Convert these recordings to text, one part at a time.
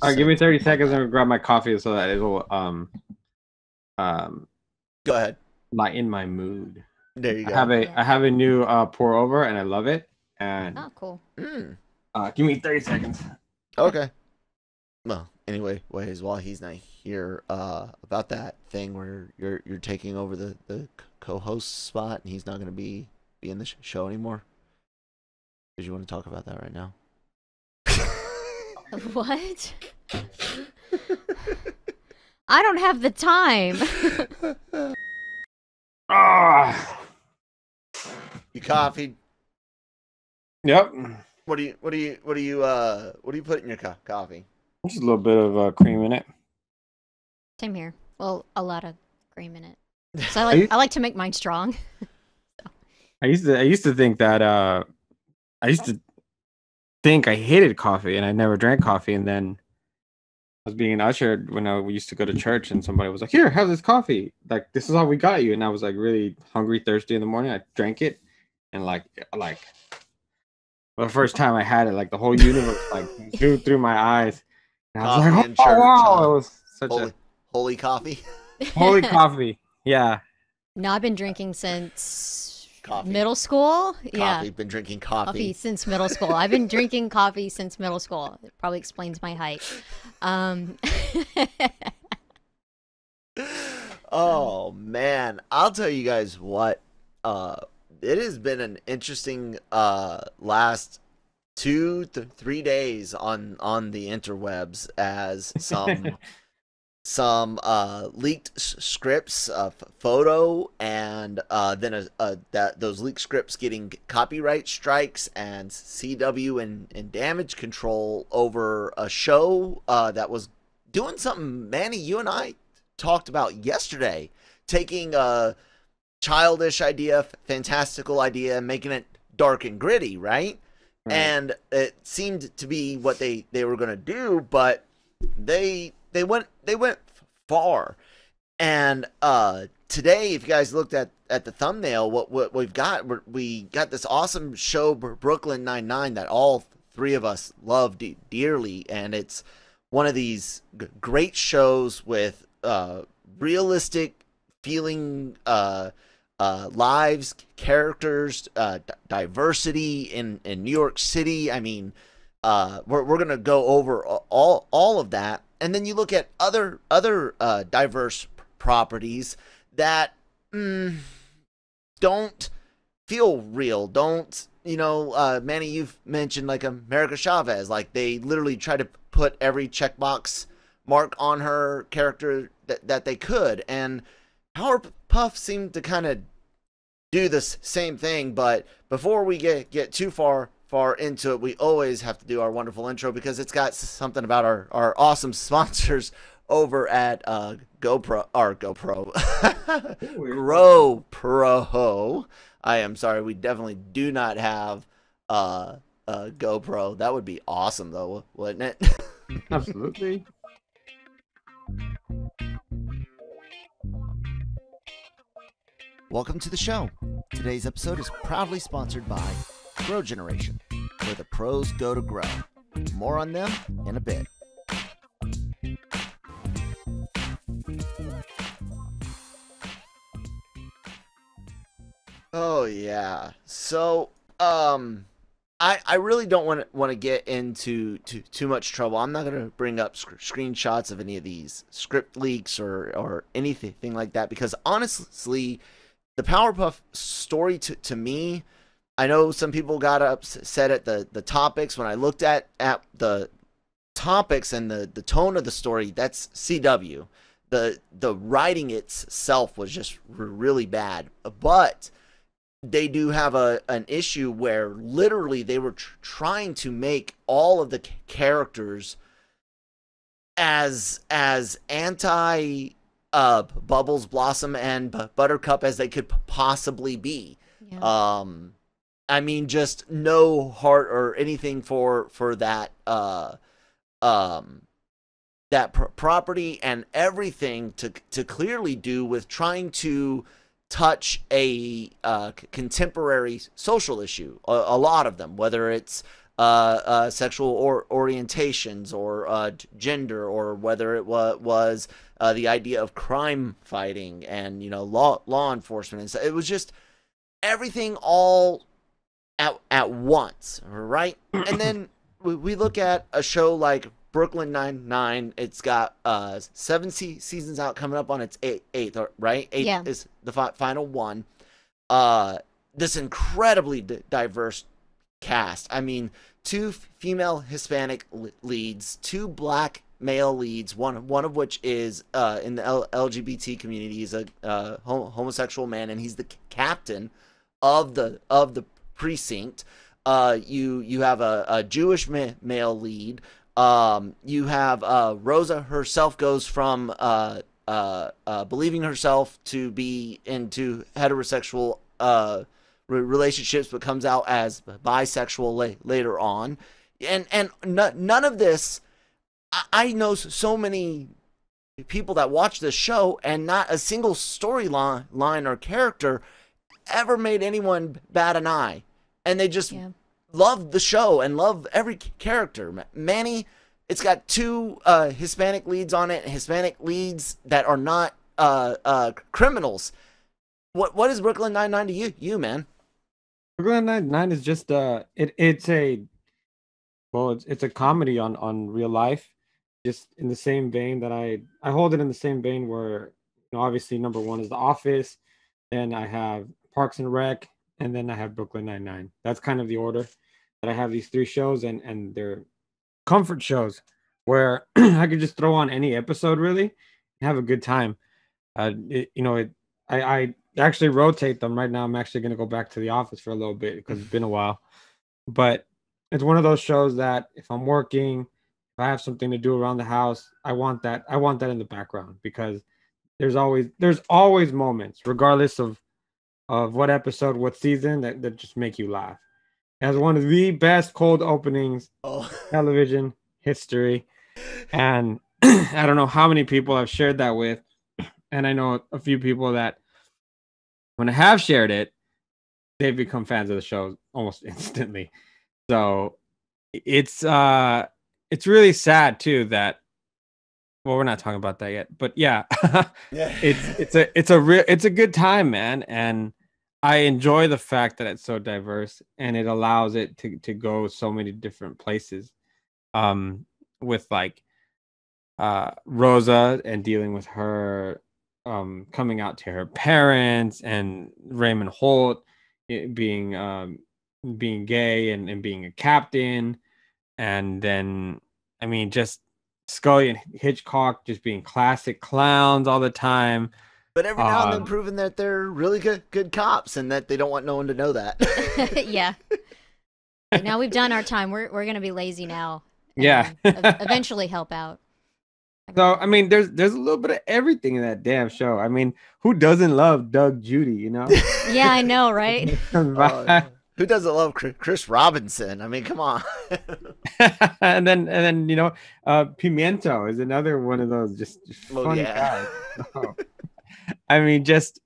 All right, give me 30 seconds and grab my coffee so that it'll um Go ahead. lighten my mood. There you I have go. a Yeah. I have a new pour over and I love it. And Oh, cool. Mm, give me 30 seconds. Okay. okay. Well, anyway, ways while he's not here, about that thing where you're taking over the co-host spot and he's not gonna be in the show anymore. Did you want to talk about that right now? What? I don't have the time. Ah, You coffee. yep. What do you put in your coffee? Just a little bit of cream in it. Same here. Well, a lot of cream in it. So I, I like to make mine strong. I used to think that I used to think I hated coffee and I never drank coffee, and then I was being ushered when we used to go to church and somebody was like, "Here, have this coffee. Like this is all we got you." And I was like really hungry, thirsty in the morning. I drank it and like well, the first time I had it, like the whole universe like zoomed through my eyes. And I was Coffee like, in "Oh church, wow!" huh? It was such Holy a holy coffee. holy coffee. Yeah. No, I've been drinking since Coffee. middle school. Yeah. Coffee. Been drinking Coffee coffee. since middle school. I've been drinking coffee since middle school. It probably explains my height. Um, Oh man, I'll tell you guys what. It has been an interesting last 3 days on the interwebs as some leaked scripts, photo, and then that those leaked scripts getting copyright strikes and CW and damage control over a show that was doing something Manny, you and I talked about yesterday, taking a childish idea, fantastical idea, and making it dark and gritty, right? Right. And it seemed to be what they were going to do, but they went far. And today, if you guys looked at the thumbnail, what we've got, we got this awesome show, Brooklyn Nine-Nine, that all three of us love dearly, and it's one of these great shows with realistic feeling lives, characters, diversity in New York City. I mean, we're gonna go over all of that, and then you look at other diverse properties that don't feel real. Don't Manny? You've mentioned like America Chavez. Like they literally try to put every checkbox mark on her character that they could, and Powerpuff seemed to kind of do this same thing. But before we get too far into it, we always have to do our wonderful intro because it's got something about our awesome sponsors over at GoPro GoPro. I am sorry, we definitely do not have GoPro. That would be awesome though, wouldn't it? Absolutely. Welcome to the show. Today's episode is proudly sponsored by Grow Generation, where the pros go to grow. More on them in a bit. Oh yeah. So I really don't want to get into too much trouble. I'm not going to bring up screenshots of any of these script leaks or anything like that because honestly, the Powerpuff story to me, I know some people got upset at the topics. When I looked at the topics and the tone of the story, that's CW. The writing itself was just really bad. But they do have an issue where literally they were trying to make all of the characters as anti Bubbles, Blossom, and Buttercup as they could possibly be. yeah. I mean, just no heart or anything for that that property, and everything to clearly do with trying to touch a contemporary social issue. A lot of them, whether it's sexual orientations or gender, or whether it was the idea of crime fighting and law enforcement, and so it was just everything all at once, right? And then we look at a show like Brooklyn Nine-Nine. It's got 7 seasons out, coming up on its eighth, right? Eighth is the final one. This incredibly diverse cast. I mean, 2 female Hispanic leads, 2 black male leads, one of which is in the LGBT community. He's a homosexual man, and he's the captain of the precinct. You have a Jewish male lead. You have Rosa herself goes from believing herself to be into heterosexual relationships, but comes out as bisexual later on. And none of this, I know so many people that watch this show, and not a single storyline or character ever made anyone bat an eye. And they just love the show and love every character. Manny, it's got 2 Hispanic leads on it, Hispanic leads that are not criminals. What is Brooklyn Nine-Nine to you, man? Brooklyn Nine-Nine is just it's a comedy on real life, just in the same vein that I hold it in the same vein where obviously number 1 is The Office, then I have Parks and Rec, and then I have Brooklyn Nine-Nine. That's kind of the order that I have these 3 shows, and they're comfort shows where I could just throw on any episode really and have a good time. I actually rotate them right now. I'm actually going to go back to The Office for a little bit because it's been a while, but it's one of those shows that if I'm working, if I have something to do around the house, I want that in the background, because there's always moments, regardless of what episode, what season, that just make you laugh. It has one of the best cold openings television history, and I don't know how many people I've shared that with, and I know a few people that when I have shared it, they've become fans of the show almost instantly. So it's really sad too that, well, we're not talking about that yet, but yeah, it's a good time, man, and I enjoy the fact that it's so diverse and it allows it to go so many different places. With like Rosa and dealing with her coming out to her parents, and Raymond Holt being gay and being a captain, and then I mean just Scully and Hitchcock just being classic clowns all the time. But every now and then proving that they're really good cops and that they don't want no one to know that. Yeah. Now we've done our time. We're going to be lazy now. Yeah. Eventually help out. So, I mean, there's a little bit of everything in that damn show. I mean, who doesn't love Doug Judy, Yeah, I know, right? Who doesn't love Chris Robinson? I mean, come on. and then Pimiento is another one of those just funny guys. So, I mean, just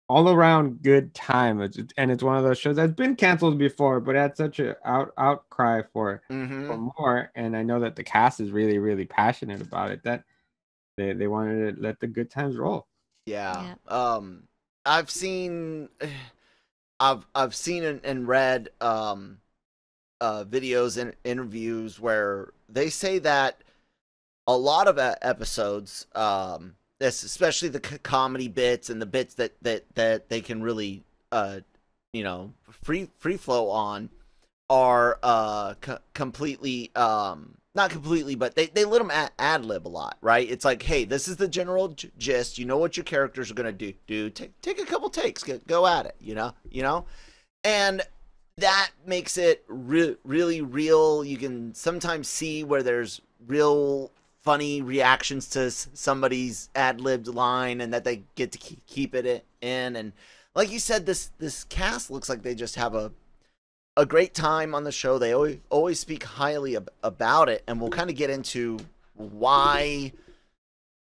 all around good time. And it's one of those shows that's been canceled before, but had such an outcry for more. And I know that the cast is really, really passionate about it, that they wanted to let the good times roll. Yeah. I've seen and read videos and interviews where they say that a lot of episodes, especially the comedy bits and the bits that they can really free flow on, are completely not completely, but they let them ad lib a lot, right? It's like, hey, this is the general gist. You know what your characters are gonna do. Take a couple takes, go at it. And that makes it really real. You can sometimes see where there's real funny reactions to somebody's ad-libbed line, and that they get to keep it in. And like you said, this cast looks like they just have a great time on the show. They always speak highly about it, and we'll kind of get into why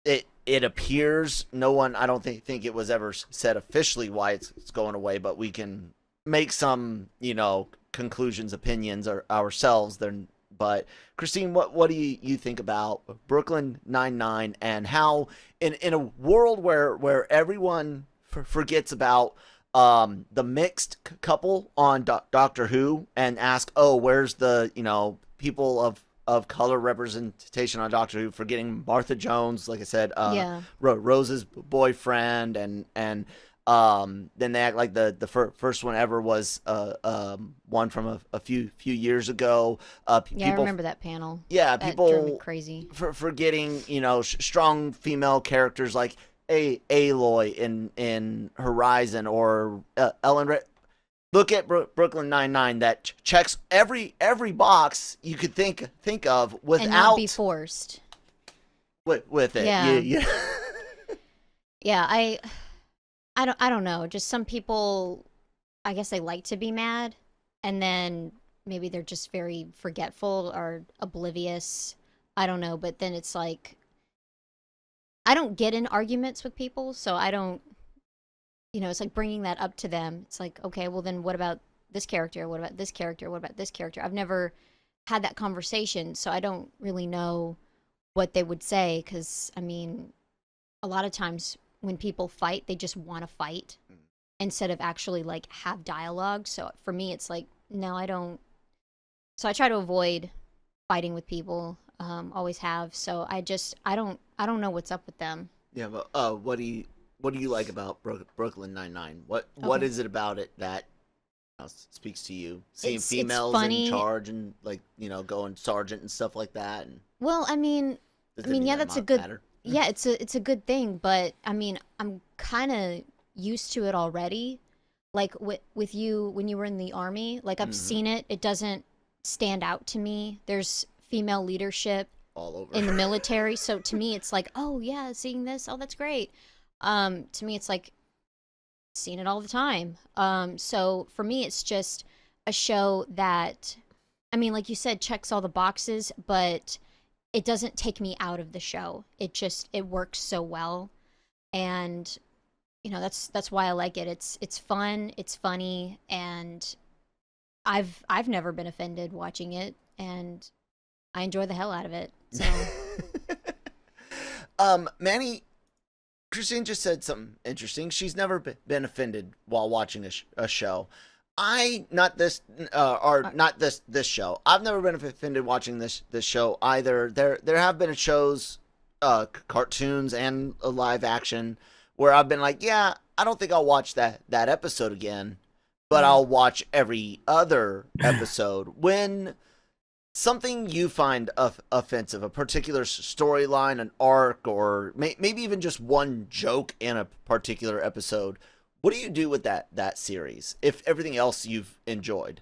it appears. No one, I don't think it was ever said officially why it's going away, but we can make some conclusions, opinions ourselves. But Christine, what do you think about Brooklyn Nine-Nine and how in a world where everyone forgets about the mixed couple on Doctor Who and ask, oh, where's the people of color representation on Doctor Who, forgetting Martha Jones, like I said, Rose's boyfriend, and then they act like the first one ever was one from a few years ago. Yeah, I remember that panel. Yeah, that people drove me crazy. Forgetting strong female characters like Aloy in Horizon or Ellen. Look at Brooklyn Nine-Nine that checks every box you could think of without and not be forced with it. Yeah. Yeah, I don't know. Just some people, I guess they like to be mad, and then maybe they're just very forgetful or oblivious. I don't know, but then it's like I don't get in arguments with people, so I don't. It's like bringing that up to them. It's like, okay, well then what about this character? What about this character? What about this character? I've never had that conversation, so I don't really know what they would say, because, I mean, a lot of times when people fight, they just want to fight instead of actually, like, have dialogue. So for me, it's like, no, I don't. So I try to avoid fighting with people, always have. So I don't know what's up with them. Yeah, but what do you like about Brooklyn Nine-Nine? What is it about it that speaks to you? Seeing females in charge and going sergeant and stuff like that. And well, I mean, yeah, that's a good. Matter? Yeah, it's a good thing, but I mean, I'm kind of used to it already. Like with you when you were in the army, like I've seen it. It doesn't stand out to me. There's female leadership all over in the military, so to me, it's like, oh yeah, seeing this, oh that's great. To me, it's like seen it all the time. So for me, it's just a show that, I mean, like you said, checks all the boxes, but it doesn't take me out of the show. It works so well, and that's why I like it. It's fun, it's funny, and I've never been offended watching it, and I enjoy the hell out of it. So, Manny. Christine just said something interesting. She's never been offended while watching a show. Not this show. I've never been offended watching this show either. There have been shows, cartoons and live action, where I've been like, yeah, I don't think I'll watch that episode again, but I'll watch every other episode. When something you find offensive, a particular storyline, an arc, or maybe even just one joke in a particular episode, what do you do with that series if everything else you've enjoyed?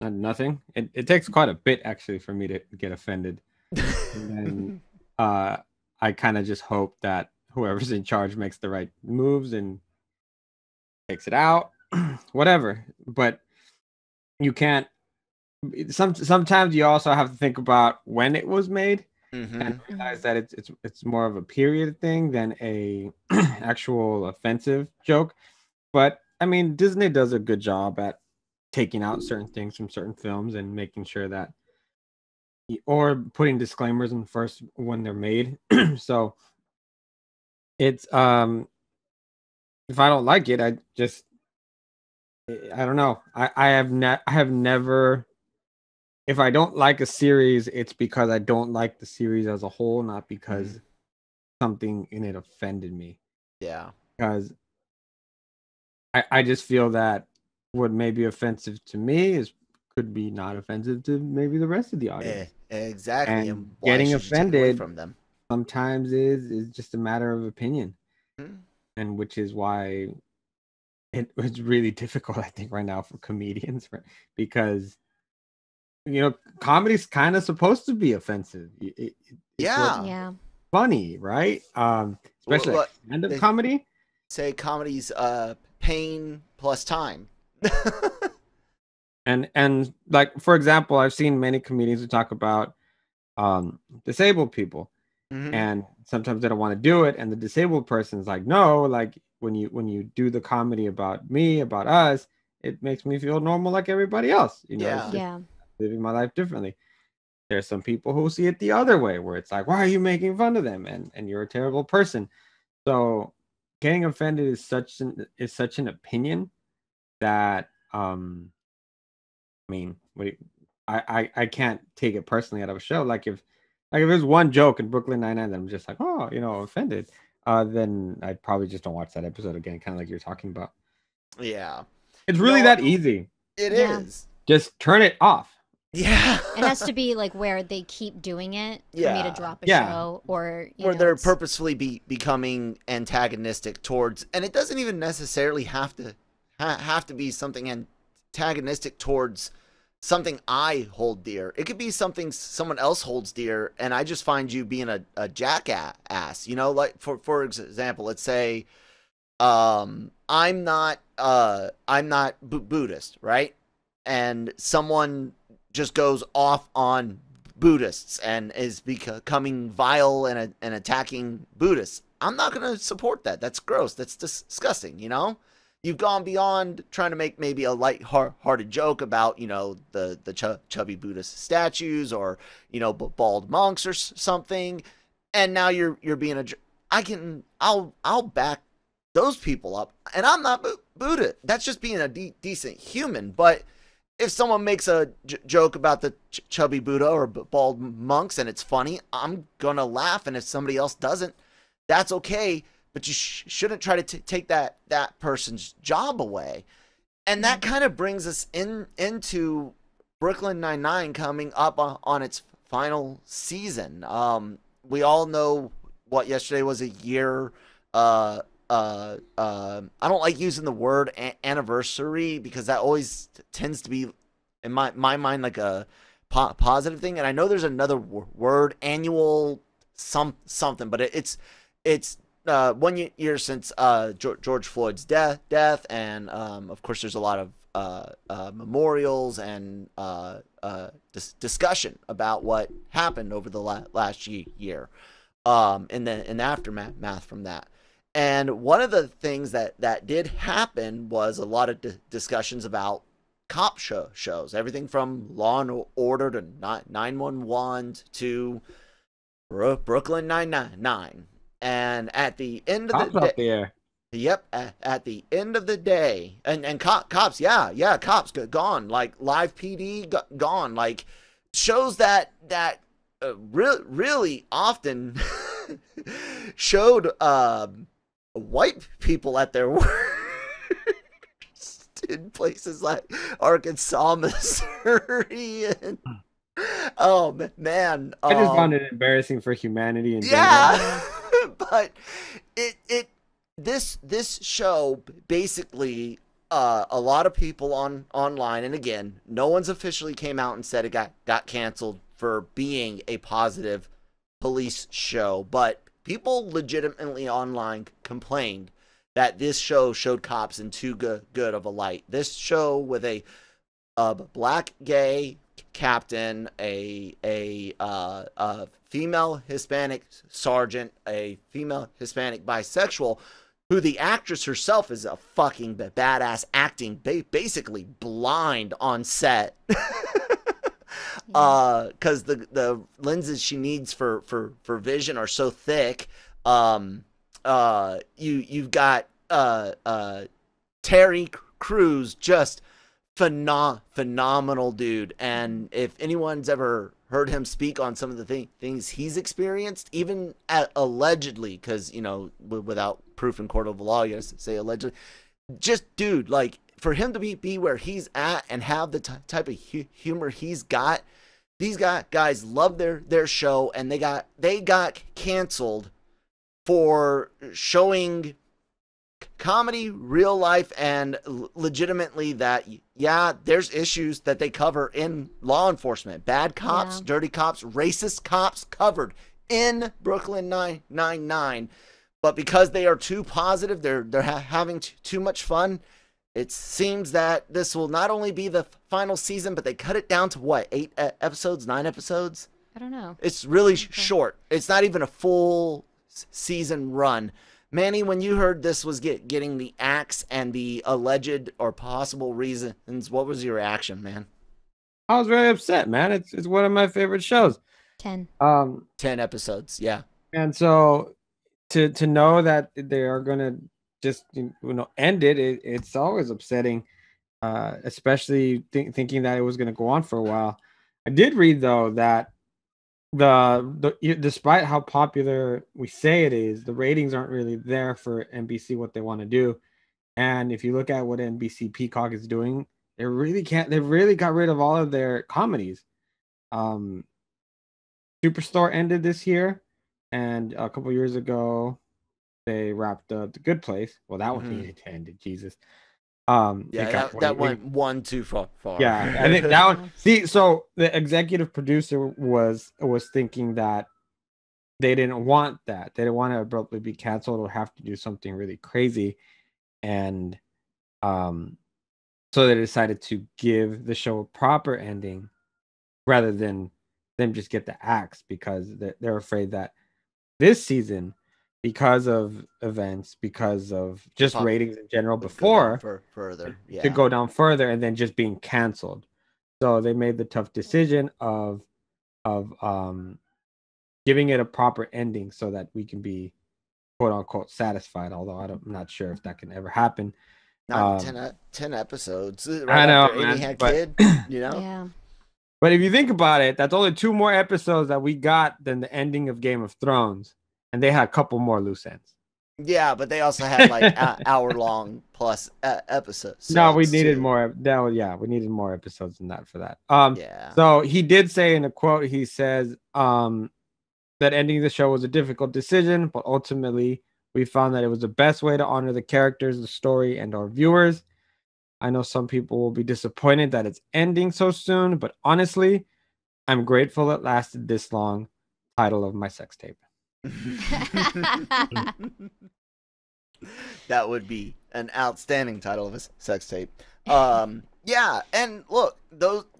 Nothing. It takes quite a bit actually for me to get offended. And then I kind of just hope that whoever's in charge makes the right moves and takes it out, whatever. But you can't. Sometimes you also have to think about when it was made and realize that it's more of a period thing than a actual offensive joke. But I mean, Disney does a good job at taking out certain things from certain films and making sure that, or putting disclaimers in first when they're made. So it's if I don't like it, I don't know. I have never. If I don't like a series, it's because I don't like the series as a whole, not because something in it offended me. Yeah. Because I just feel that what may be offensive to me could be not offensive to maybe the rest of the audience. Exactly. And getting offended from them sometimes is just a matter of opinion. And which is why it's really difficult, I think, right now for comedians, because comedy's kind of supposed to be offensive. Yeah. Funny, right? Especially stand-up comedy. Say comedy's pain plus time. and like, for example, I've seen many comedians who talk about disabled people, and sometimes they don't want to do it, and the disabled person's like, no, like when you do the comedy about me, about us, it makes me feel normal like everybody else. You know, it's Yeah. just Yeah. living my life differently. There's some people who see it the other way, where it's like, why are you making fun of them? And you're a terrible person. So getting offended is such an opinion that I mean, I can't take it personally out of a show. Like if there's one joke in Brooklyn Nine-Nine that I'm just like, oh, offended, then I probably just don't watch that episode again, kind of like you're talking about. Yeah. It's really No, that easy. it Yeah. is. Just turn it off. Yeah. It has to be like where they keep doing it for me Yeah. to drop a Yeah. show, or Where they're purposefully becoming antagonistic towards, and it doesn't even necessarily have to be something antagonistic towards something I hold dear. It could be something someone else holds dear, and I just find you being a jackass. Like for example, let's say I'm not Buddhist, right? And someone just goes off on Buddhists and is becoming vile and attacking Buddhists. I'm not going to support that. That's gross. That's disgusting, You've gone beyond trying to make maybe a light-hearted joke about, the chubby Buddhist statues or, bald monks or something, and now you're being I'll back those people up, and I'm not Buddha. That's just being a decent human. But if someone makes a joke about the chubby Buddha or bald monks and it's funny, I'm gonna laugh. And if somebody else doesn't, that's okay. But you shouldn't try to take that person's job away. And that kind of brings us into Brooklyn Nine-Nine coming up on its final season. We all know what yesterday was a year. I don't like using the word anniversary because that always tends to be, in my mind, like a positive thing. And I know there's another word, annual something, but it's 1 year since George Floyd's death, and of course there's a lot of memorials and discussion about what happened over the last year, in the aftermath from that. And one of the things that did happen was a lot of discussions about cop shows, everything from Law and Order to 911 to Brooklyn Nine-Nine. And at the end of the day, yep, at the end of the day, and cops, cops gone, like Live PD gone, like shows that really often showed white people at their worst in places like Arkansas, Missouri, and oh man, I just found it embarrassing for humanity in general. Yeah, but this show basically, a lot of people online, and again, no one's officially came out and said it got canceled for being a positive police show, but people legitimately online complained that this show showed cops in too good of a light. This show with a black gay captain, a female Hispanic sergeant, a female Hispanic bisexual, who the actress herself is a fucking badass, acting basically blind on set. Because the lenses she needs for vision are so thick. You've got Terry Crews, just phenomenal dude. And if anyone's ever heard him speak on some of the things he's experienced, even allegedly, because without proof in court of law, you have to say allegedly. Just dude, like for him to be where he's at and have the type of humor he's got. These guys love their show, and they got canceled for showing comedy, real life, and legitimately that, yeah, there's issues that they cover in law enforcement. Bad cops, dirty cops, racist cops covered in Brooklyn Nine-Nine. But because they are too positive, they're having too much fun. It seems that this will not only be the final season, but they cut it down to what, 8 episodes, 9 episodes? I don't know. It's really short. It's not even a full season run. Manny, when you heard this was getting the axe and the alleged or possible reasons, what was your reaction, man? I was very upset, man. It's one of my favorite shows. 10. 10 episodes, yeah. And so to know that they are gonna just end it, it's always upsetting, especially thinking that it was gonna go on for a while. I did read though that despite how popular we say it is, the ratings aren't really there for NBC what they want to do. And if you look at what NBC Peacock is doing, they really got rid of all of their comedies. Superstore ended this year, and a couple years ago they wrapped up The Good Place. Well, that one needed to end. Jesus. Yeah, that went one too far. Yeah, I think that one. See, so the executive producer was thinking that they didn't want that. They didn't want to abruptly be canceled or have to do something really crazy, and so they decided to give the show a proper ending rather than them just get the axe, because they're afraid that this season, because of events, because of just ratings in general before, further, yeah, to go down further and then just being canceled. So they made the tough decision of giving it a proper ending so that we can be quote unquote satisfied. Although I'm not sure if that can ever happen. Not 10 episodes. Right, I know, after Amy had kid, you know. Yeah. But if you think about it, that's only 2 more episodes that we got than the ending of Game of Thrones, and they had a couple more loose ends. Yeah, but they also had like hour-long plus episodes. No, we needed more. We needed more episodes than that for that. Yeah. So he did say in a quote, he says, that ending the show was a difficult decision, but ultimately we found that it was the best way to honor the characters, the story, and our viewers. I know some people will be disappointed that it's ending so soon, but honestly, I'm grateful it lasted this long. Title of my sex tape. That would be an outstanding title of a sex tape. Yeah, and look,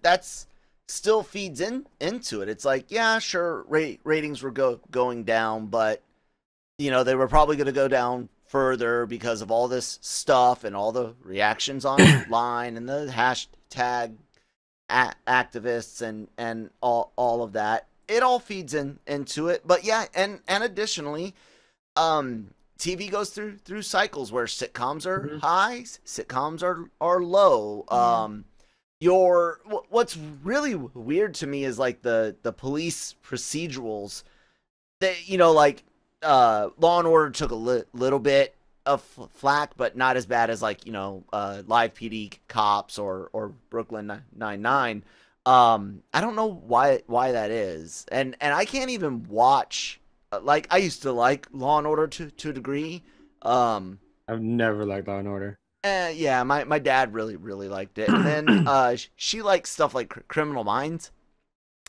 that's still feeds into it. It's like, yeah, sure, ratings were going down, but they were probably going to go down further because of all this stuff and all the reactions online and the hashtag activists and all of that. It all feeds into it. But yeah, and additionally, TV goes through cycles where sitcoms are high, sitcoms are low. What's really weird to me is like the police procedurals. Like Law and Order took a little bit of flack, but not as bad as like Live PD Cops or Brooklyn Nine-Nine. I don't know why that is, and I can't even watch. Like I used to like Law and Order to a degree. I've never liked Law and Order. Yeah, my dad really liked it, and then she likes stuff like Criminal Minds,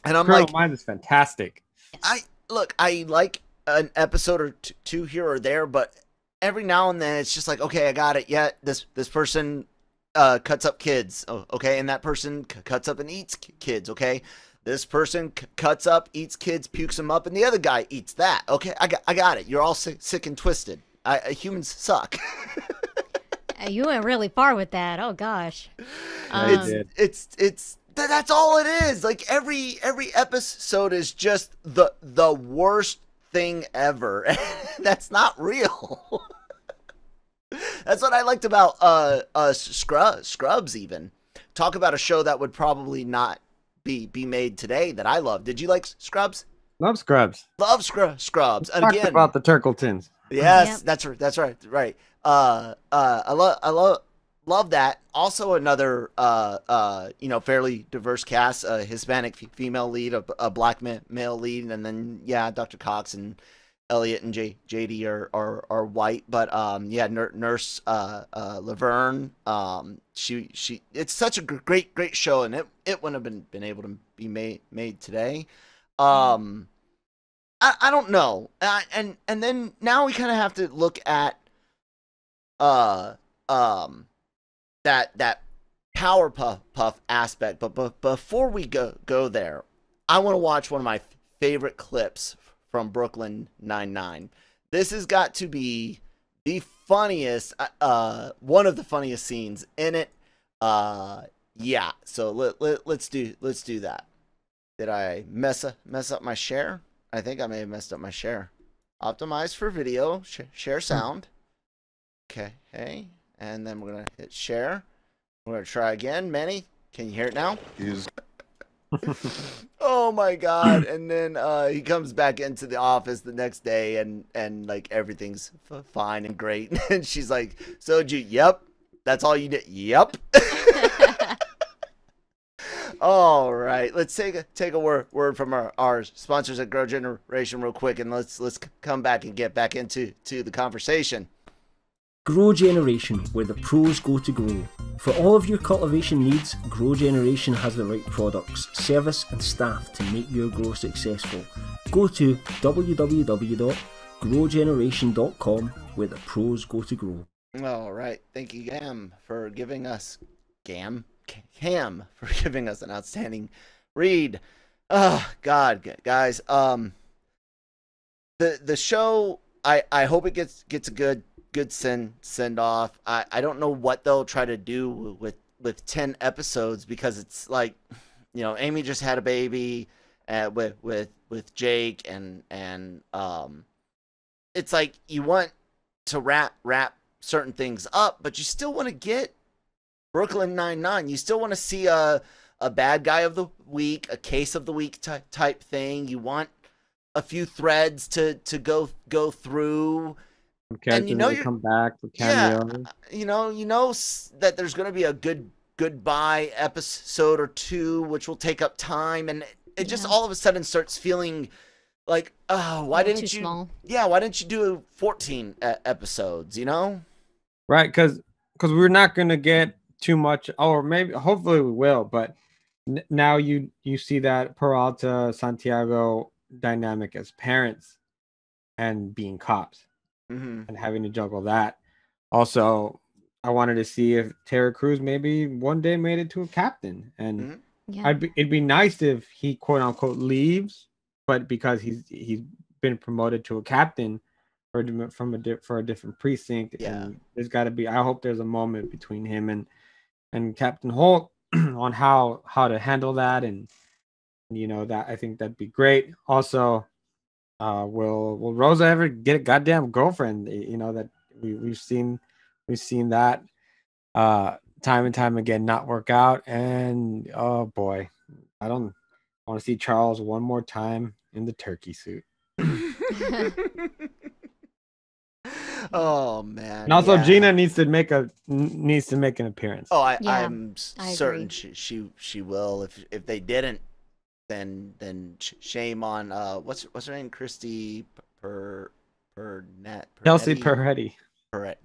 and I'm Criminal Minds is fantastic. I like an episode or two here or there, but every now and then it's just like, okay, I got it. Yeah, this person cuts up kids, okay, and that person cuts up and eats kids, okay. This person cuts up, eats kids, pukes them up, and the other guy eats that. Okay, I got it. You're all sick and twisted. Humans suck. You went really far with that. Oh gosh. It's that's all it is. Like every episode is just the worst thing ever. That's not real. That's what I liked about Scrubs. Even talk about a show that would probably not be made today that I love. Did you like Scrubs? Love Scrubs. Love Scrubs. And talked again about the Turkletons. Yes, yep. That's right. I love that. Also another fairly diverse cast, a Hispanic female lead, a black male lead, and then Dr. Cox and Elliot and JD are white, but Nurse Laverne, she it's such a great show, and it wouldn't have been able to be made today. I don't know, and then now we kind of have to look at that Powerpuff aspect, but before we go there, I want to watch one of my favorite clips from Brooklyn Nine-Nine. This has got to be the funniest, one of the funniest scenes in it. Yeah. So let's do that. Did I mess up my share? I think I may have messed up my share. Optimize for video, share sound. Okay, hey, and then we're gonna hit share. We're gonna try again. Manny, can you hear it now? Oh my god! And then he comes back into the office the next day, and like everything's fine and great. And she's like, "Soju, yep, that's all you did. Yep." All right, let's take a word from our sponsors at Grow Generation real quick, and let's come back and get back into the conversation. Grow Generation, where the pros go to grow. For all of your cultivation needs, Grow Generation has the right products, service and staff to make your grow successful. Go to www.growgeneration.com, where the pros go to grow. All right, thank you, Cam, for giving us Cam for giving us an outstanding read. Oh God, guys, the show, I hope it gets a good send off. I don't know what they'll try to do with 10 episodes, because it's like, you know, Amy just had a baby with Jake, and it's like you want to wrap certain things up, but you still want to get Brooklyn Nine-Nine. You still want to see a bad guy of the week, a case of the week type thing. You want a few threads to go through. And you know, you come back for cameos. Yeah, you know that there's going to be a goodbye episode or two, which will take up time, and it just all of a sudden starts feeling like, oh, why didn't you? Small. Yeah, why didn't you do 14 episodes? You know, right? Because we're not going to get too much, or maybe hopefully we will, but now you see that Peralta Santiago dynamic as parents and being cops. And having to juggle that. Also, I wanted to see if Terry Crews maybe one day made it to a captain, and it'd be nice if he quote unquote leaves, but because he's been promoted to a captain for a different precinct, and there's got to be. I hope there's a moment between him and Captain Holt on how to handle that, and you know, that I think that'd be great. Also, will Rosa ever get a goddamn girlfriend? You know, that we've seen that time and time again not work out. And oh boy, I want to see Charles one more time in the turkey suit. Oh man! And also, Gina needs to make an appearance. Oh, I'm certain she will. If they didn't, then shame on what's her name, Chelsea Peretti.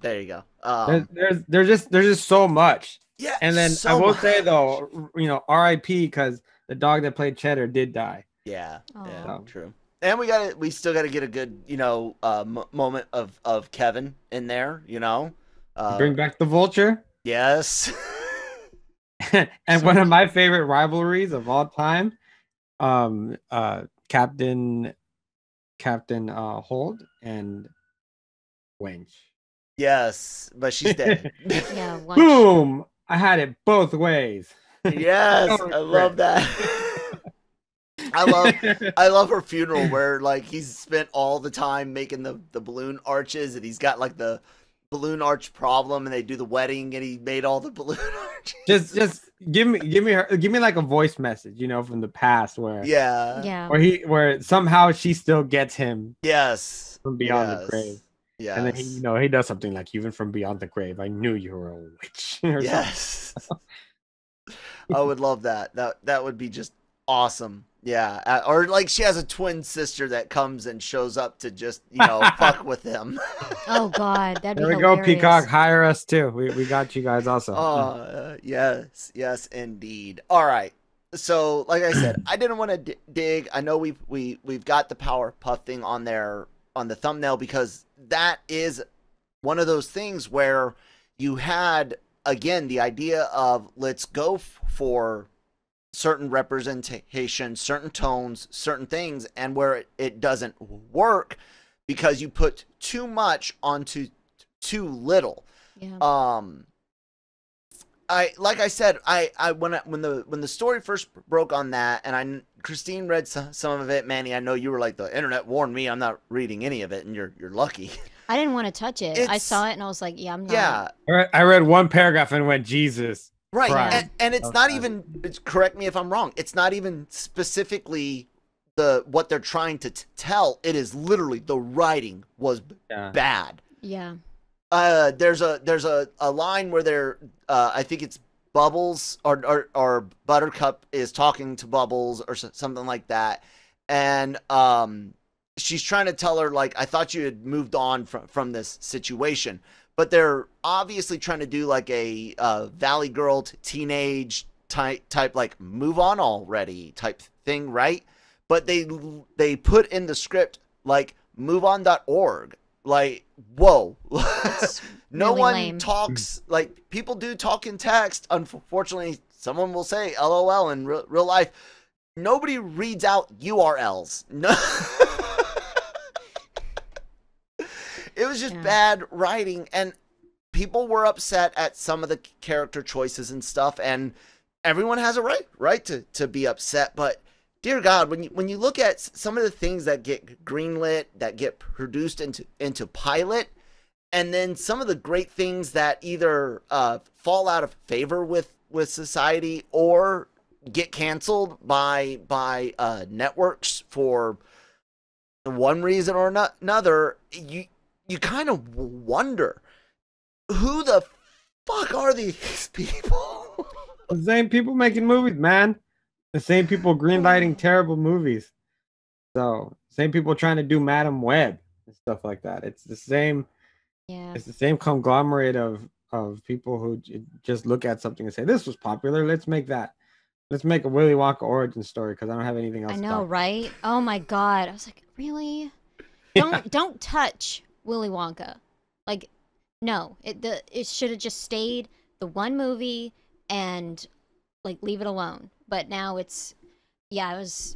There you go. There's just so much. Yeah, and then I will say though, you know, R.I.P. because the dog that played Cheddar did die. Yeah, true. And we still got to get a good, you know, moment of Kevin in there. You know, bring back the Vulture. Yes. And one of my favorite rivalries of all time. Captain Holt and Wench. Yes, but she's dead. Yeah. Boom! I had it both ways. Yes, I love that. I love her funeral where like he's spent all the time making the balloon arches, and he's got like the balloon arch problem, and they do the wedding and he made all the balloon arches. Just give me like a voice message, you know, from the past where where somehow she still gets him from beyond the grave. Yeah. And then he does something like, even from beyond the grave, I knew you were a witch. Yes. I would love that. That would be just awesome. Yeah, or like she has a twin sister that comes and shows up to just, you know, fuck with him. Oh God, that'd be there we hilarious. go, Peacock, hire us too. We got you guys also. Yes, indeed. All right. So, like I said, I didn't want to dig. I know we've got the PowerPuff thing on there on the thumbnail, because that is one of those things where you had, again, the idea of let's go for certain representation, certain tones, certain things, and where it doesn't work because you put too much onto too little. Yeah. Like I said, when the story first broke on that, and Christine read some of it. Manny, I know you were like, the internet warned me. I'm not reading any of it, and you're lucky. I didn't want to touch it. I saw it and I was like, yeah, I'm not. Yeah. I read one paragraph and went, Jesus. Right. Christ. And it's not even, correct me if I'm wrong, it's not even specifically what they're trying to tell. It is literally the writing was bad. Yeah. There's a line where they're I think it's Bubbles or Buttercup is talking to Bubbles or something like that, and she's trying to tell her, like, I thought you had moved on from this situation, but they're obviously trying to do like a Valley Girl teenage type like move on already type thing, right? But they put in the script like moveon.org. Like, whoa. No really one lame. talks, like, people do talk in text. Unfortunately, someone will say LOL in real life. Nobody reads out URLs. No. It was just bad writing, and people were upset at some of the character choices and stuff, and everyone has a right to be upset, but dear God, when you look at some of the things that get greenlit, that get produced into pilot, and then some of the great things that either fall out of favor with society or get canceled by networks for one reason or another, you kind of wonder, who the fuck are these people? The same people making movies, man. The same people greenlighting terrible movies. So, same people trying to do Madam Web and stuff like that. It's the same. Yeah. It's the same conglomerate of people who just look at something and say, "This was popular. Let's make that. Let's make a Willy Wonka origin story because I don't have anything else." I to know, talk right? Oh my God. I was like, really? Don't touch Willy Wonka. Like, no. It should have just stayed the one movie and like leave it alone. But now it was.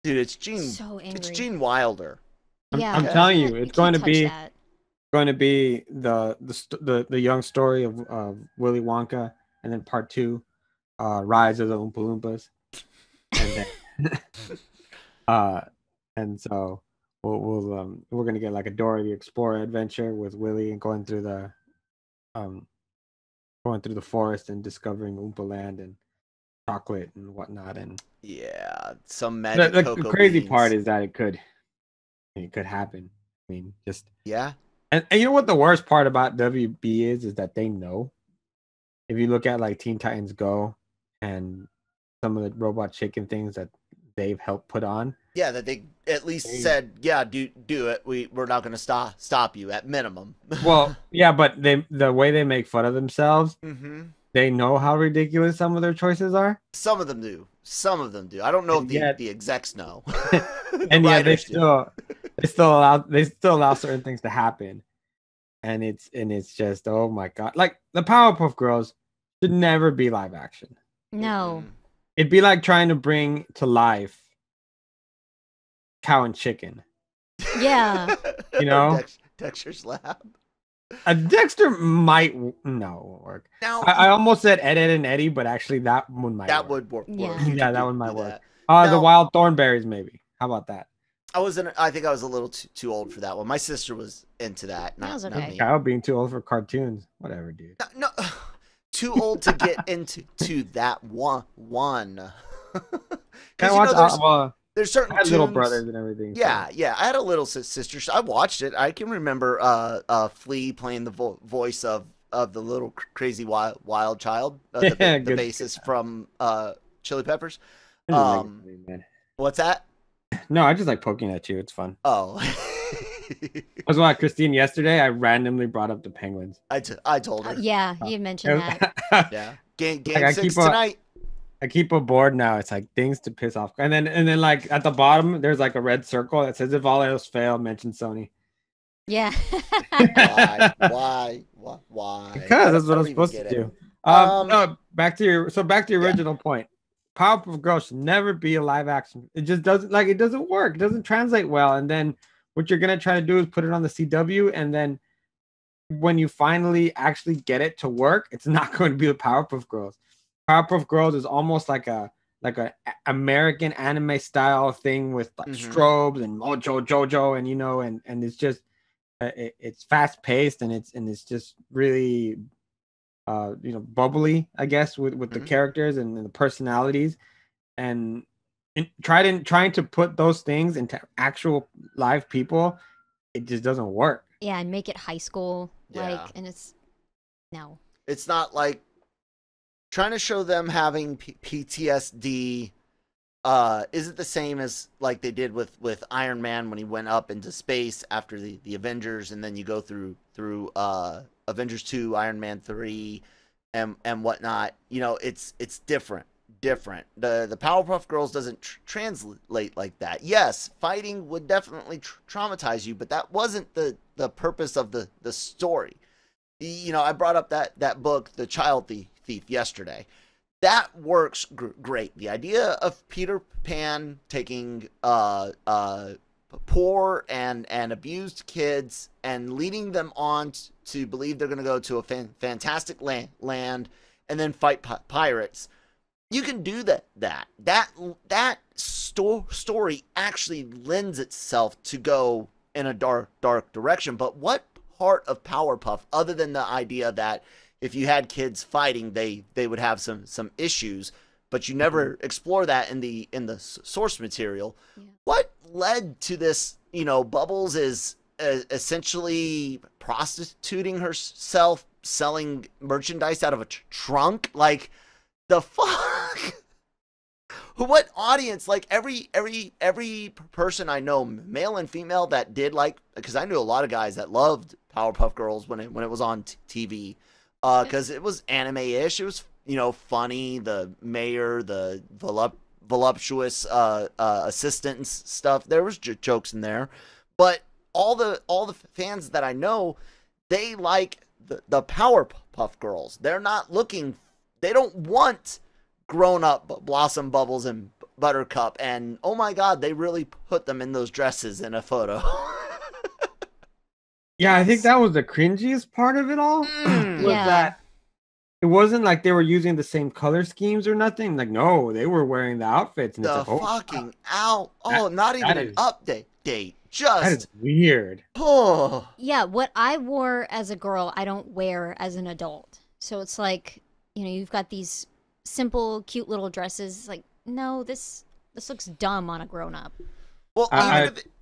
Dude, it's Gene. So angry. It's Gene Wilder. Yeah, I'm telling you, it's going to touch be that. the young story of Willy Wonka, and then part 2, Rise of the Oompa Loompas, and then, and so we're gonna get like a Dora the Explorer adventure with Willy and going through the forest and discovering Oompa Land and chocolate and whatnot. And yeah, some magic the cocoa crazy beans. part is that it could happen. I mean, just yeah. And you know what the worst part about WB is that they know. If you look at like Teen Titans Go and some of the Robot Chicken things that they've helped put on. Yeah, that they at least said, yeah, do it. We're not going to stop you at minimum. Well, yeah, but the way they make fun of themselves, mm-hmm. They know how ridiculous some of their choices are. Some of them do. I don't know if the execs know. And yeah, they still allow certain things to happen. And it's just, oh my God. Like the Powerpuff Girls should never be live action. No. It'd be like trying to bring to life Cow and Chicken. Yeah. You know? Dexter's Lab. A Dexter might won't work. Now, I almost said Ed, Ed, and Eddie, but actually that one might work. Would work. Yeah, yeah, that one might work. Now, the Wild Thornberries, maybe. How about that? I think I was a little too old for that one. My sister was into that. That was okay. Kyle being too old for cartoons. Whatever, dude. No, too old to get into that one. There's certain I had tunes, little brothers and everything. Yeah, yeah. I had a little sister. I watched it. I can remember Flea playing the voice of the little crazy wild child, the bassist from Chili Peppers. What's that? No, I just like poking at you. It's fun. Oh. I was watching Christine yesterday. I randomly brought up the Penguins. I told her. Yeah, you mentioned that. Yeah. Game like 6 tonight. I keep a board now. It's like things to piss off. And then like at the bottom, there's like a red circle that says if all else fail, mention Sony. Yeah. Why? Because that's what I'm supposed to do. No, back to your original point. Powerpuff Girls should never be a live action. It just doesn't work. It doesn't translate well. And then what you're gonna try to do is put it on the CW, and then when you finally actually get it to work, it's not going to be the Powerpuff Girls. Powerpuff Girls is almost like a American anime style thing with like strobes and Mojo Jojo, and and it's just it's fast paced, and it's just really bubbly, I guess, with the characters and the personalities, and trying to put those things into actual live people, it just doesn't work. Yeah, and make it high school and it's no. It's not like trying to show them having PTSD. Isn't the same as like they did with Iron Man when he went up into space after the Avengers, and then you go through Avengers 2, Iron Man 3, and whatnot. It's different. The Powerpuff Girls doesn't translate like that. Yes, fighting would definitely traumatize you, but that wasn't the purpose of the story. I brought up that book, The Child Thief, yesterday. That works great. The idea of Peter Pan taking poor and abused kids and leading them on to believe they're going to go to a fantastic land and then fight pirates. You can do that story actually lends itself to go in a dark direction. But what part of Powerpuff, other than the idea that if you had kids fighting, they would have some issues, but you never explore that in the source material. Yeah. What led to this? Bubbles is essentially prostituting herself, selling merchandise out of a trunk. Like, the fuck? What audience? Like, every person I know, male and female, that did because I knew a lot of guys that loved Powerpuff Girls when it was on TV, because it was anime-ish. It was funny. The mayor, the voluptuous assistant and stuff. There was jokes in there, but all the fans that I know, they like the Powerpuff Girls. They're not looking. They don't want grown-up Blossom, Bubbles, and Buttercup, and oh my god, they really put them in those dresses in a photo. Yeah, I think that was the cringiest part of it all. That it wasn't like they were using the same color schemes or nothing. Like, no, they were wearing the outfits. And not even an update. Just that is weird. Oh. Yeah, what I wore as a girl, I don't wear as an adult. So it's like, you've got these simple, cute little dresses. Like, no, this looks dumb on a grown up. Well,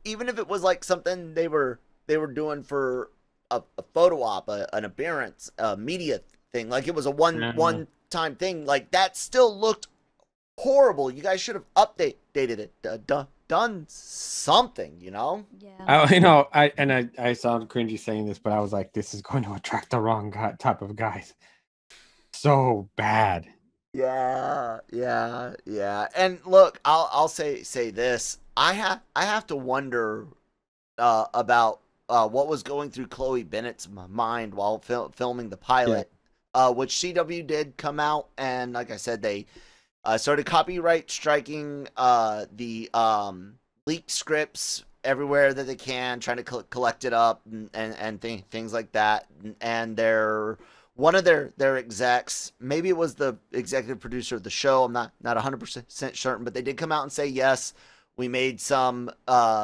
even if it was like something they were doing for a photo op, an appearance, a media thing, like it was a one time thing, like that still looked horrible. You guys should have updated it, done something, Yeah. I sound cringy saying this, but I was like, this is going to attract the wrong type of guys. So bad. Yeah. And look, I'll say this. I have to wonder about what was going through Chloe Bennett's mind while filming the pilot, which CW did come out, and like I said, they started copyright striking the leaked scripts everywhere that they can, trying to collect it up and things like that, and one of their execs, maybe it was the executive producer of the show, I'm not 100% certain, but they did come out and say, yes, we made some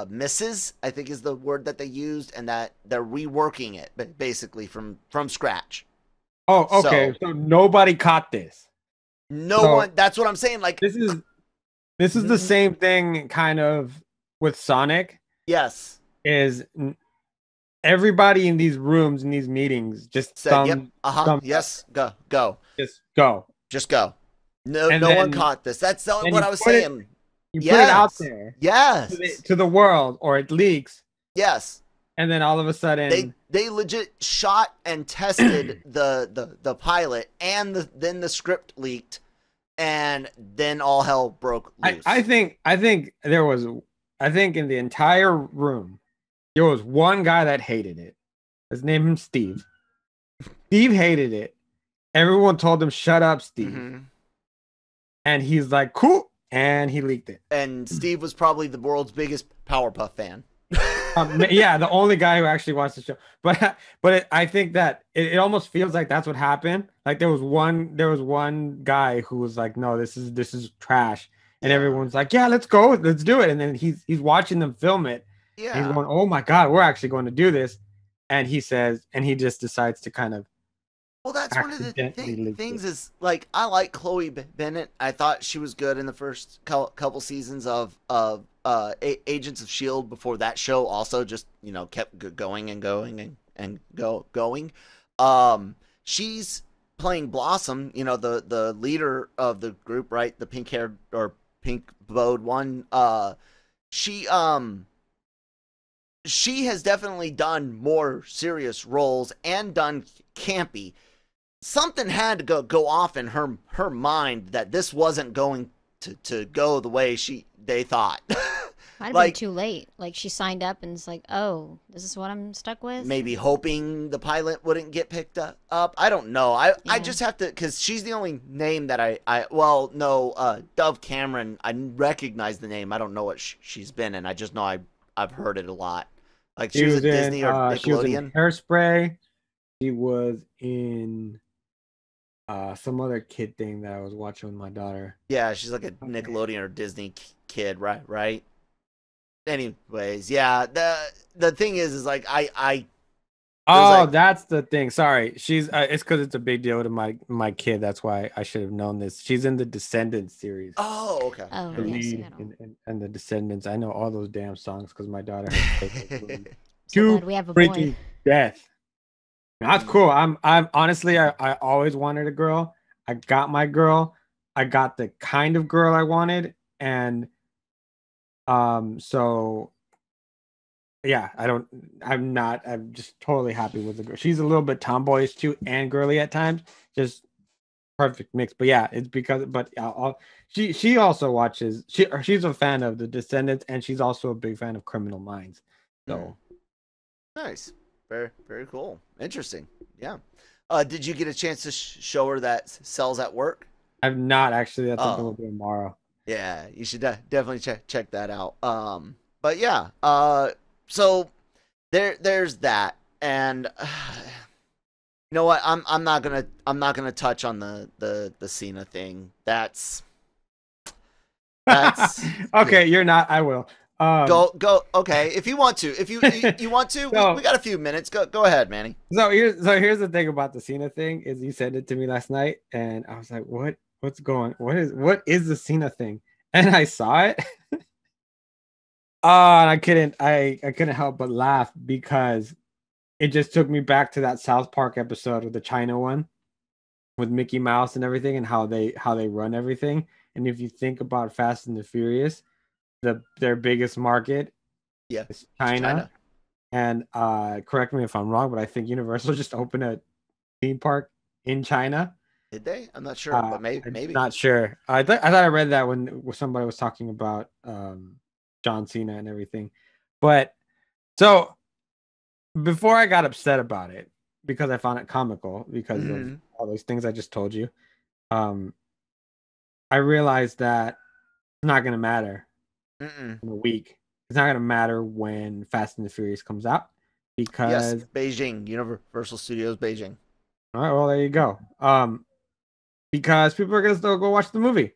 misses, I think is the word that they used, and that they're reworking it basically from scratch. Oh, okay. So nobody caught this. No one. That's what I'm saying. Like, this is the same thing kind of with Sonic. Yes. Is everybody in these rooms, in these meetings, just said, yep, yes, go. Just go. No one caught this. That's what I was saying. You put it out there. Yes. To the world, or it leaks. Yes. And then all of a sudden they legit shot and tested the pilot, and then the script leaked, and then all hell broke loose. I think in the entire room there was one guy that hated it. Let's name him Steve. Steve hated it. Everyone told him, shut up, Steve. Mm-hmm. And he's like, cool. And he leaked it. And Steve was probably the world's biggest Powerpuff fan. Yeah, the only guy who actually watched the show. But I think that it almost feels like that's what happened. Like there was one guy who was like, no, this is trash, and Yeah. everyone's like, yeah, let's go, let's do it. And then he's watching them film it, and he's Yeah. going, oh my God, we're actually going to do this. And he just decides to kind of Well, that's one of the accidentally leak things it. is like I like Chloe Bennett. I thought she was good in the first couple seasons of Agents of Shield before that show also just kept going and going and going. She's playing Blossom, the leader of the group, right? The pink haired or pink bowed one. She she has definitely done more serious roles and done campy. Something had to go off in her mind that this wasn't going to go the way they thought. Might have been Like too late. Like she signed up and it's like, oh, this is what I'm stuck with. maybe hoping the pilot wouldn't get picked up. I don't know. I Yeah. just have to, because she's the only name that I well no, Dove Cameron, I recognize the name. I don't know what she's been in. I just know I've heard it a lot. Like she was at Disney or She was in Nickelodeon. Hairspray. She was in some other kid thing that I was watching with my daughter. Yeah, she's like a Nickelodeon or Disney kid, right? Anyways, yeah, the thing is like I Oh, like, that's the thing. Sorry, she's it's because it's a big deal to my kid. That's why I should have known this. She's in the Descendants series. oh, okay. Oh, The yeah, see, lead I don't. in the Descendants. I know all those damn songs because my daughter has played those movies So to glad we have a boy. freaking death. That's cool. I'm honestly I always wanted a girl. I got my girl. I got the kind of girl I wanted, and so yeah, I'm just totally happy with the girl. She's a little bit tomboyish too and girly at times. Just perfect mix. But yeah, it's because she also watches she's a fan of the Descendants, and she's also a big fan of Criminal Minds. So Nice. Very, very cool. Interesting. Yeah. Did you get a chance to show her that Cells at Work? I've not actually. That's something we'll Oh, do tomorrow. yeah. You should definitely check that out. But yeah. So there's that, and you know what? I'm not gonna touch on the Cena thing. That's Okay, you're not. I will. go. Okay, if you want to, if you want to, So- we got a few minutes. Go ahead, Manny. So here's the thing about the Cena thing is you said it to me last night, and I was like, what is the Cena thing? And I saw it. And I couldn't help but laugh because it just took me back to that South Park episode of the China one with Mickey Mouse and everything, and how they run everything. And if you think about Fast and the Furious, their biggest market Yeah, is China. And correct me if I'm wrong, but I think Universal just opened a theme park in China. Did they? I'm not sure, but I'm maybe. not sure. I thought I read that when somebody was talking about John Cena and everything. But so before I got upset about it because I found it comical because of Mhm. all those things I just told you, um, I realized that it's not gonna matter Mm-mm. in a week. It's not gonna matter when Fast and the Furious comes out Yes, because Beijing, Universal Studios, Beijing. all right, well there you go. Because people are gonna still go watch the movie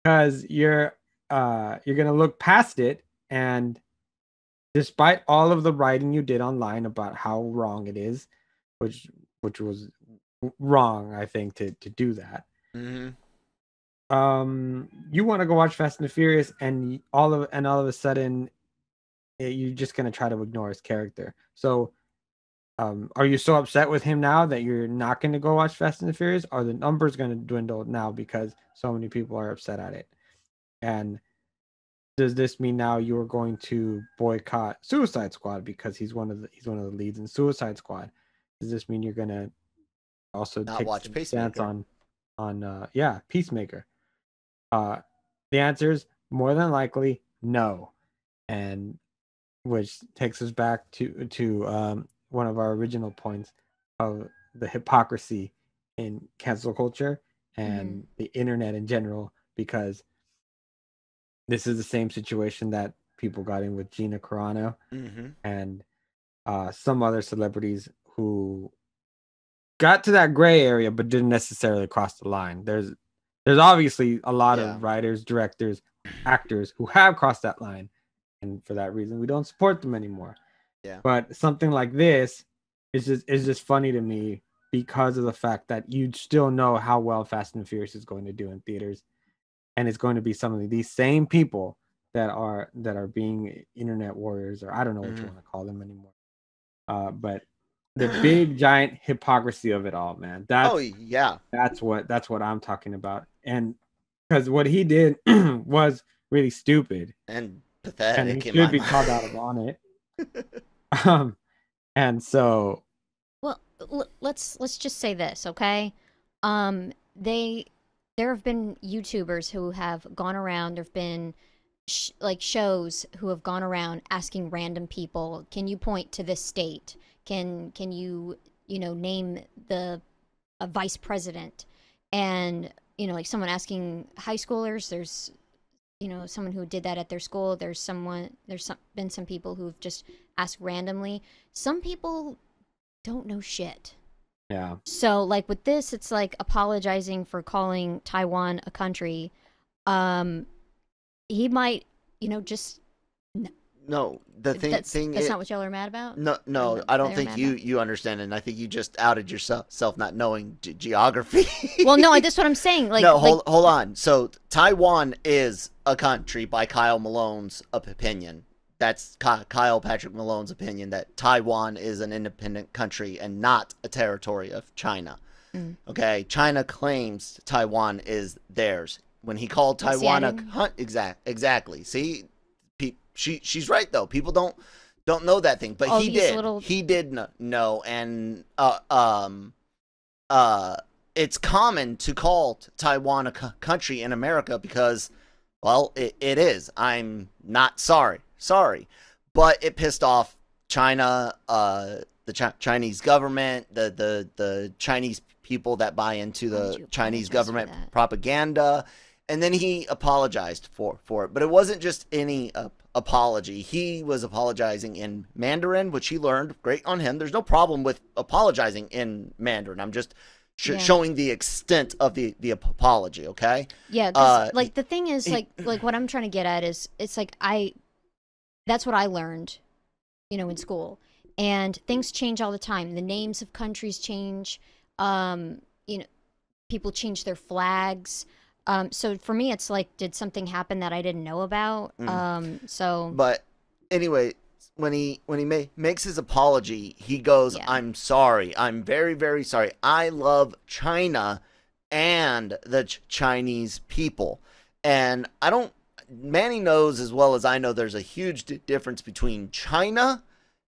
because you're gonna look past it, and despite all of the writing you did online about how wrong it is, which was wrong, I think, to do that. Mm-hmm. You want to go watch Fast and the Furious, and all of a sudden you're just gonna try to ignore his character. So are you so upset with him now that you're not going to go watch Fast and the Furious? Are the numbers going to dwindle now because so many people are upset at it? And does this mean now you are going to boycott Suicide Squad because he's one of the leads in Suicide Squad? Does this mean you're going to also Not take watch some stance Pacemaker. on Peacemaker? The answer is more than likely no, and which takes us back to one of our original points of the hypocrisy in cancel culture Mm-hmm. and the internet in general, because this is the same situation that people got in with Gina Carano Mm-hmm. and some other celebrities who got to that gray area but didn't necessarily cross the line. There's obviously a lot of writers, directors, actors who have crossed that line, and for that reason we don't support them anymore. Yeah. But something like this is just funny to me because of the fact that you still know how well Fast and Furious is going to do in theaters, and it's going to be some of these same people that are being internet warriors, or I don't know what you want to call them anymore. But the big giant hypocrisy of it all, man. That's what I'm talking about. And because what he did was really stupid and pathetic, and he should be called out on it. And so, well, let's just say this, okay? There have been YouTubers who have gone around. There've been like shows who have gone around asking random people, "Can you point to this state? Can you name a vice president?" And like someone asking high schoolers. There's someone who did that at their school. There's been some people who've just asked randomly. Some people don't know shit. yeah. So like with this, it's like apologizing for calling Taiwan a country. He might, just no. The thing that's not what y'all are mad about. No, I don't think you understand, and I think you just outed yourself not knowing geography. Well, no, that's what I'm saying. Like, no, hold on. So Taiwan is a country by Kyle Malone's opinion. That's Kyle Patrick Malone's opinion that Taiwan is an independent country and not a territory of China. Mm. Okay, China claims Taiwan is theirs. When he called Taiwan exactly. See, she's right though. People don't know that thing, but he did. He did know, and it's common to call Taiwan a country in America because, well, it is. I'm not sorry, but it pissed off China, the Chinese government, the Chinese people that buy into the Chinese government propaganda. And then he apologized for it. But it wasn't just any apology. He was apologizing in Mandarin, which he learned. Great on him. There's no problem with apologizing in Mandarin. I'm just showing the extent of the apology, okay? Yeah, 'cause, like, the thing is, like what I'm trying to get at is, it's like that's what I learned, in school. And things change all the time. The names of countries change. People change their flags. So for me, it's like, did something happen that I didn't know about? But anyway, when he makes his apology, he goes, "I'm sorry. I'm very, very sorry. I love China and the Chinese people." And Manny knows as well as I know, there's a huge difference between China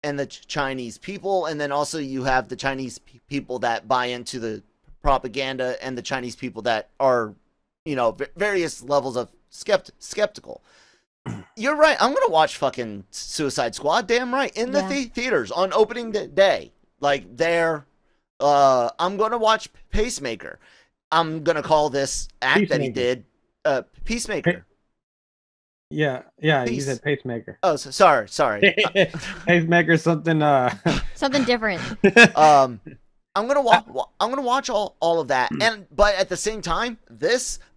and the Chinese people. And then also you have the Chinese people that buy into the propaganda and the Chinese people that are, various levels of skeptical. You're right. I'm going to watch fucking Suicide Squad. Damn right. In the theaters on opening day. Like there, I'm going to watch Pacemaker. I'm going to call this act that he did Peacemaker. Yeah. You said Pacemaker. Oh, sorry. Pacemaker, something something different. I'm gonna watch all of that, but at the same time,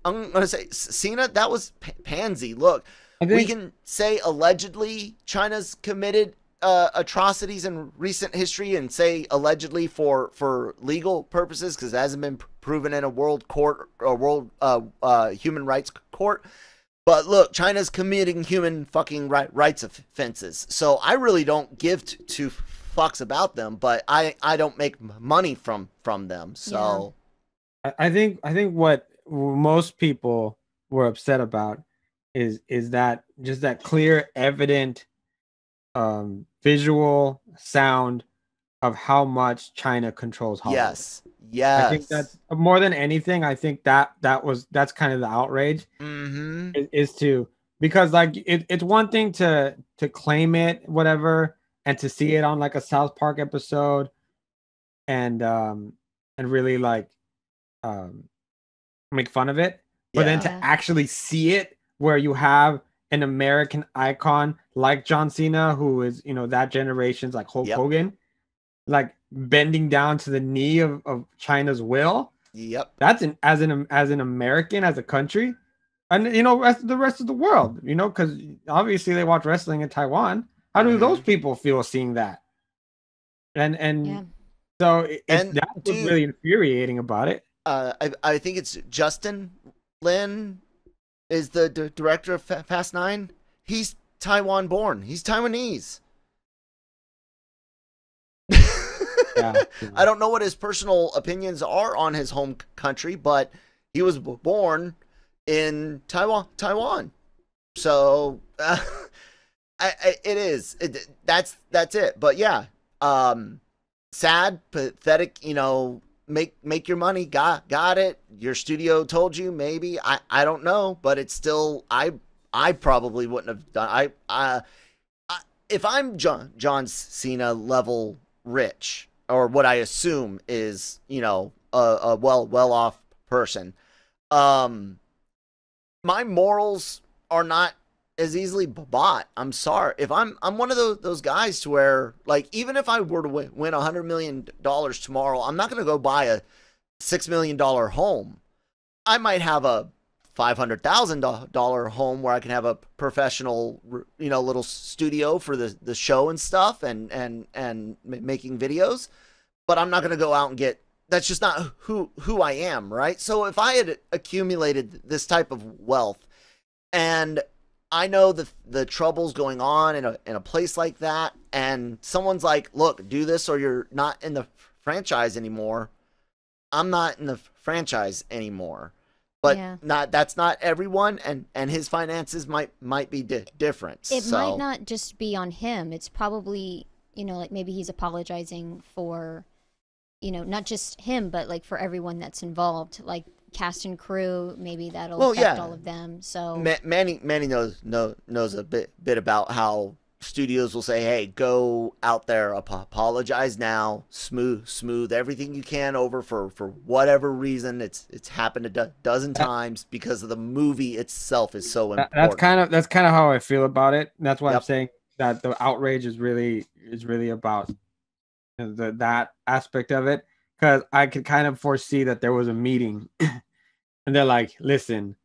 I'm gonna say Cena, that was pansy. Look, we can say allegedly China's committed atrocities in recent history, and say allegedly for legal purposes because it hasn't been proven in a world court or world human rights court. But look, China's committing human fucking rights offenses, so I really don't give two fucks about them, but I don't make money from them. So I think what most people were upset about is that just that clear, evident visual sound of how much China controls Hollywood. Yes. I think that's more than anything. I think that's kind of the outrage. Mm-hmm. Is to, because like it's one thing to claim it, whatever, and to see it on like a South Park episode, and really like make fun of it, but then to actually see it where you have an American icon like John Cena, who is, that generation's like Hulk Yep. Hogan, like bending down to the knee of China's will. Yep. That's as an American, as a country, and the rest of the world, because obviously they watch wrestling in Taiwan. How do those people feel seeing that? And Yeah. so And, that's what's dude, really infuriating about it. I think it's Justin Lin is the director of Fast 9. He's Taiwan born. He's Taiwanese. Yeah. I don't know what his personal opinions are on his home country, but he was born in Taiwan. So that's it. But yeah, sad, pathetic. Make your money. Got it. Your studio told you. Maybe I don't know, but it's still I probably wouldn't have done. I if I'm John Cena level rich, or what I assume is, a well off person, my morals are not as easily bought. I'm sorry. If I'm one of those guys to where, like, even if I were to win $100 million tomorrow, I'm not going to go buy a $6 million home. I might have a $500,000 home where I can have a professional, little studio for the show and stuff, and making videos. But I'm not going to go out and get. That's just not who I am, right? So if I had accumulated this type of wealth, and I know the troubles going on in a place like that, and someone's like, "Look, do this, or you're not in the franchise anymore." I'm not in the franchise anymore. But that's not everyone, and his finances might be different. It might not just be on him. It's probably, like maybe he's apologizing for, not just him, but like for everyone that's involved, like cast and crew. Maybe that'll affect all of them. So Manny knows a bit about how studios will say, "Hey, go out there, apologize now, smooth everything you can over for whatever reason. It's happened a dozen times because of the movie itself is so important." That's kind of how I feel about it. That's why I'm saying that the outrage is really about that aspect of it, because I could kind of foresee that there was a meeting and they're like, "Listen,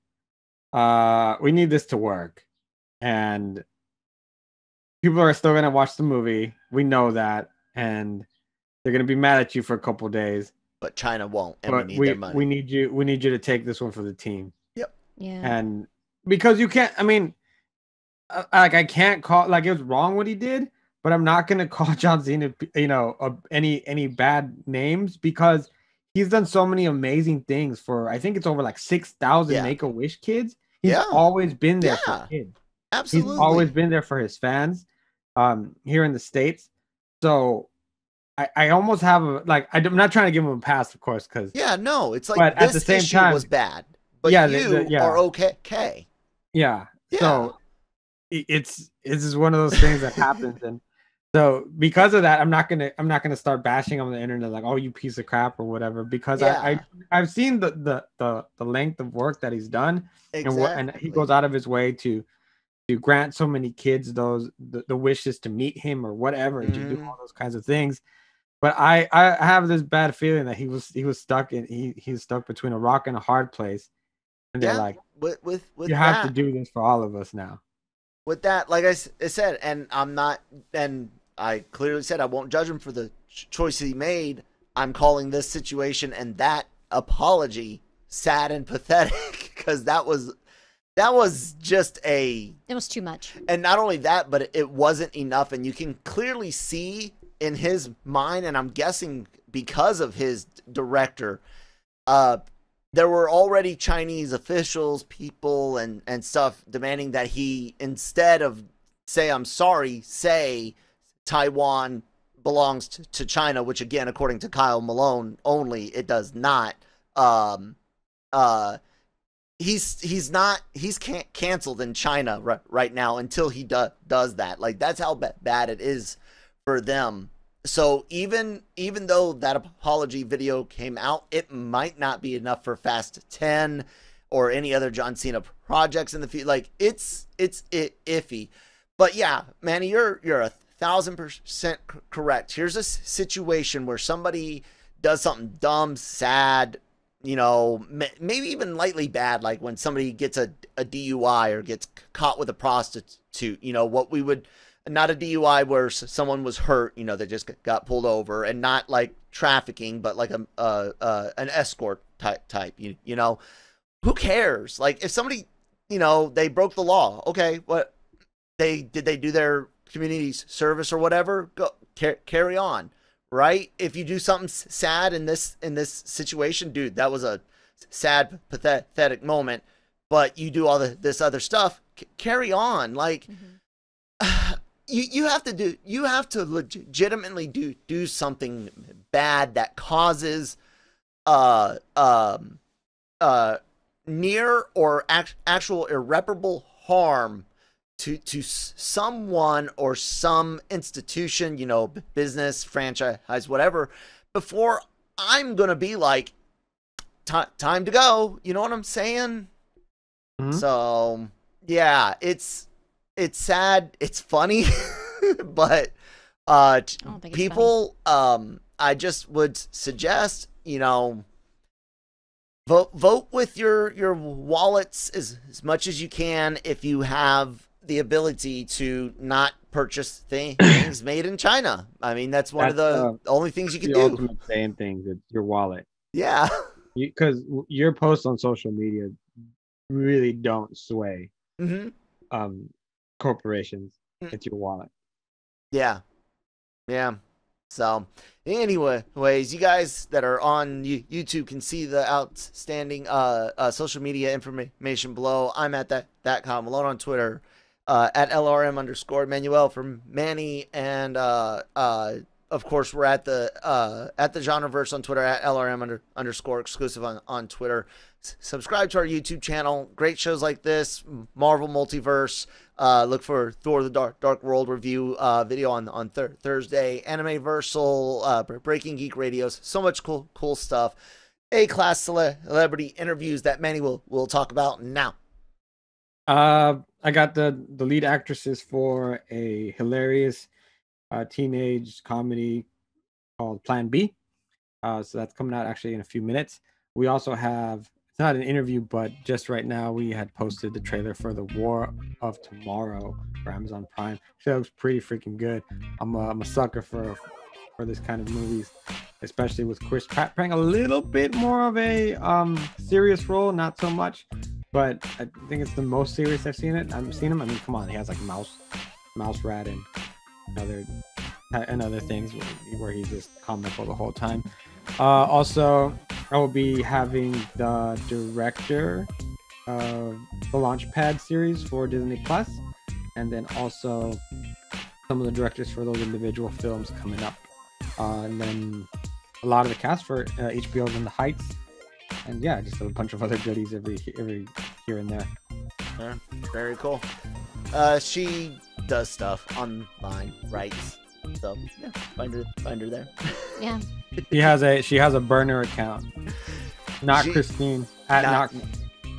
we need this to work, and people are still gonna watch the movie. We know that, and they're gonna be mad at you for a couple days. But China won't, and But we need their money. We need you to take this one for the team." Yep. Yeah. And because you can't, I mean, I can't call, like, it was wrong what he did, but I'm not gonna call John Cena, any bad names, because he's done so many amazing things for, I think it's over like 6,000 Make-A-Wish kids. He's always been there for kids. Absolutely. He's always been there for his fans here in the States. So I almost have I'm not trying to give him a pass, of course, because it's like, but this at the same issue time, was bad, but you are okay. Yeah. So it's just one of those things that happens, and so because of that, I'm not gonna start bashing on the internet like, "Oh, you piece of crap," or whatever, because I've seen the length of work that he's done, and he goes out of his way to grant so many kids the wishes to meet him or whatever, and to do all those kinds of things. But I have this bad feeling that he was stuck he's stuck between a rock and a hard place, and they're like, with "You have to do this for all of us now." With that, like I said, and I clearly said I won't judge him for the choice he made. I'm calling this situation and that apology sad and pathetic, because that was just it was too much. And not only that, but it wasn't enough. And you can clearly see in his mind, and I'm guessing because of his director, there were already Chinese officials, people, and stuff demanding that he, instead of say "I'm sorry," say Taiwan belongs to China, which again, according to Kyle Malone only, it does not. He's canceled in China right now until he does that. Like, that's how bad it is for them. So even though that apology video came out, it might not be enough for Fast 10 or any other John Cena projects in the future. Like it's iffy. But yeah, Manny, you're 1,000% correct. Here's a situation where somebody does something dumb, sad, you know, maybe even lightly bad, like when somebody gets a DUI or gets caught with a prostitute, you know, what we would, not a DUI where someone was hurt, you know, they just got pulled over, and not like trafficking, but like an escort type, you know, who cares? Like if somebody, you know, they broke the law, okay, what did they do their community service or whatever? Go carry on. Right? If you do something sad in this situation, dude, that was a sad, pathetic moment, but you do all this other stuff, carry on. Like, you have to legitimately do something bad that causes near or actual irreparable harm to someone or some institution, you know, business, franchise, whatever, before I'm going to be like, time to go. You know what I'm saying? So, yeah, it's sad. It's funny, but people, I just would suggest, you know, vote with your wallets as much as you can if you have the ability to not purchase things made in China. I mean, that's one of the only things you can do. Ultimate saying things, it's your wallet. Yeah. Because your posts on social media really don't sway corporations. It's your wallet. Yeah. Yeah. So, anyways, you guys that are on YouTube can see the outstanding social media information below. I'm at that.com, Malone on Twitter, at LRM_ Manuel from Manny, and of course we're at the Genreverse on Twitter, at LRM_ exclusive on Twitter. Subscribe to our YouTube channel. Great shows like this, Marvel Multiverse. Look for Thor: The Dark World review video on Thursday. Anime-Versal, Breaking Geek Radios. So much cool stuff. A-class celebrity interviews that Manny will talk about now. I got the lead actresses for a hilarious teenage comedy called Plan B. So that's coming out actually in a few minutes. We also have, it's not an interview, but just right now we had posted the trailer for The War of Tomorrow for Amazon Prime. It looks pretty freaking good. I'm a sucker for this kind of movies, especially with Chris Pratt playing a little bit more of a serious role, not so much, but I think it's the most serious I've seen him. I mean, come on, he has like Mouse Rat and other things where he's just comical the whole time. Also, I will be having the director of the Launchpad series for Disney Plus, and then also some of the directors for those individual films coming up, and then a lot of the cast for HBO's In the Heights, and yeah, just a bunch of other goodies every here and there. Yeah, very cool. She does stuff online, writes. So yeah, find her there. Yeah. She has a burner account. Not Christine. Not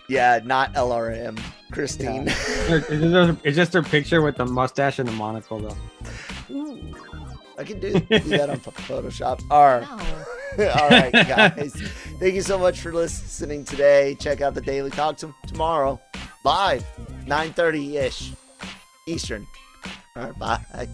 LRM. Christine. Yeah. It's just her picture with the mustache and the monocle though. Ooh, I can do that on Photoshop. All right, guys. Thank you so much for listening today. Check out the Daily COG tomorrow, live 9:30-ish Eastern. All right, bye.